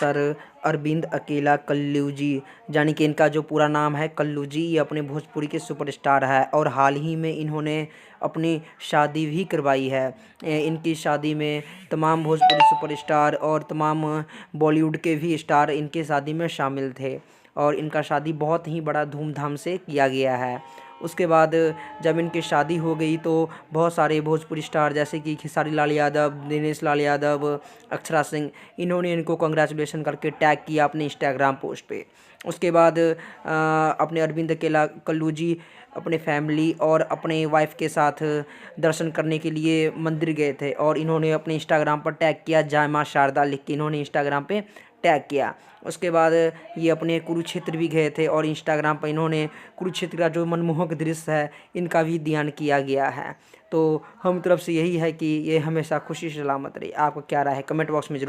Sir Arvind अकेला कल्लू जी, यानी कि इनका जो पूरा नाम है कल्लू जी, ये अपने भोजपुरी के सुपरस्टार है और हाल ही में इन्होंने अपनी शादी भी करवाई है। इनकी शादी में तमाम भोजपुरी सुपरस्टार और तमाम बॉलीवुड के भी स्टार इनके शादी में शामिल थे और इनका शादी बहुत ही बड़ा धूमधाम से किया गया है। उसके बाद जब इनकी शादी हो गई तो बहुत सारे भोजपुरी स्टार जैसे कि खेसारी लाल यादव, दिनेश लाल यादव, अक्षरा सिंह, इन्होंने इनको कांग्रेचुलेशन करके टैग किया अपने इंस्टाग्राम पोस्ट पे। उसके बाद अपने अरविंद अकेला कल्लू जी अपने फैमिली और अपने वाइफ के साथ दर्शन करने के लिए मंदिर गए थे और इन्होंने अपने इंस्टाग्राम पर टैग किया जय माँ शारदा लिख के इन्होंने इंस्टाग्राम पे टैग किया। उसके बाद ये अपने कुरुक्षेत्र भी गए थे और इंस्टाग्राम पर इन्होंने कुरुक्षेत्र का जो मनमोहक दृश्य है इनका भी ध्यान किया गया है। तो हम तरफ से यही है कि ये हमेशा खुशी सलामत रहे। आपका क्या राय है, कमेंट बॉक्स में जरूर